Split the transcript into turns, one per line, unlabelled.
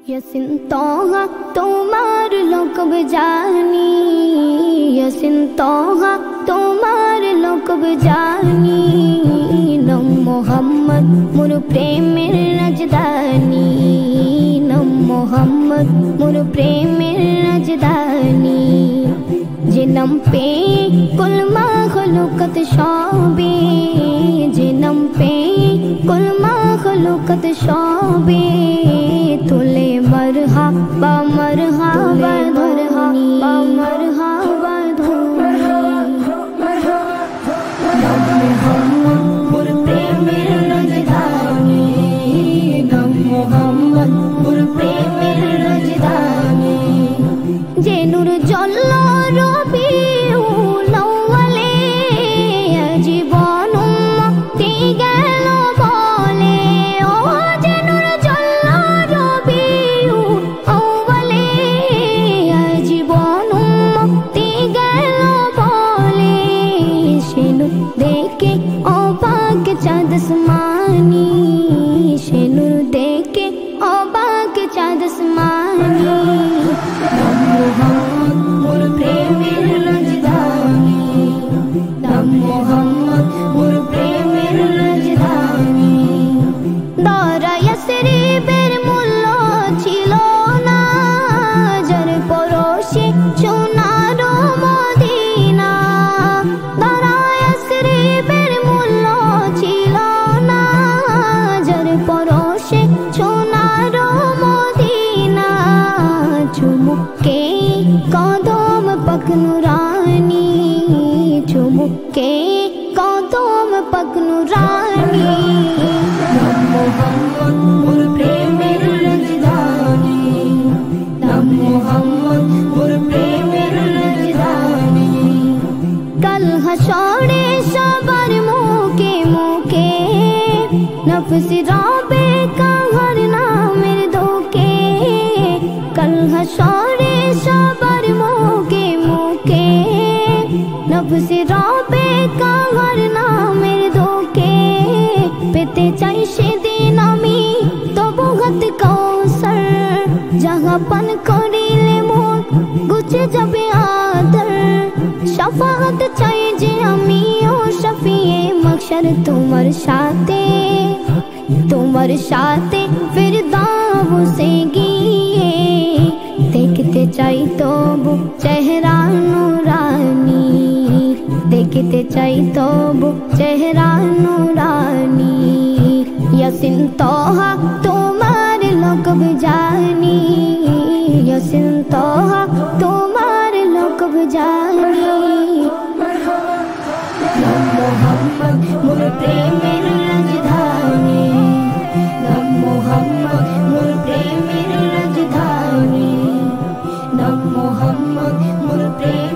यसिन तोहा तुम्हार लोकब जानी, यसिन तोहा तुम्हार लोकब जानी। नम मोहम्मद मोर प्रेमेर राजधानी, नम मोहम्मद मोर प्रेमेर राजधानी। जिनम पे कुल माखलूकत शोबे, जिनम पे कुल माखलूकत शोबे। तुले मरहबा मरहबा धरनी, मरहबा धरनी। नम मोहम्मद मोर प्रेमेर राजधानी, नम मोहम्मद मोर प्रेमेर राजधानी। जे नूर जल्लो रबिउल अव्वले জীবন মুক্তি গেল বলে। ও যে নূর জল্লো রবিউল আউয়ালে জীবন মুক্তি গেল বলে। সে নূর দেখে অবাক চাঁদ আসমানি, সে নূর দেখে অবাক চাঁদ আসমানি। নম মোহাম্মদ মোর প্রেমের রাজধানী, नम मोहम्मद मोर प्रेमेर राजधानी। दरा यसरिबेर मूल्य छिलो ना, जार पड़ोशे सोनार मदिना। दरा यसरिबेर मूल्य छिलो ना, जार पड़ोशे सोनार मदिना। चुमुके कदम पक नूरानी, चुमुके कदम पक नूरानी। नम मोहम्मद मोर प्रेमेर राजधानी, नम मोहम्मद मोर प्रेमेर राजधानी। कल हशरे सबर मुके मुके, नफ्स राबे कहर नामेर धोके। कल हशरे सबर मुके मुके, नफ्स राबे कहर नामेर धोके। पेते चाই সেদিন আমি তবু হাত কৌসর, জাহাপান করিলে মোর গুছে যাবে আদর। শাফাআত চাই যে আমি ও শফিয়ে মাহশর তোমার সাথে, তোমার সাথে ফিরদাউস সে গিয়ে। দেখতে চাই তবু চেহারা নূরানি, देखते चाই तबु चेहरा नूरानी। यसिन तोहा तुम्हार लोकब जानी, यसिन तोहा तुम्हार लोकब जानी। नम मोहम्मद मोर प्रेमेर राजधानी, नम मोहम्मद मोर प्रेमेर राजधानी, नम मोहम्मद मोर प्रेम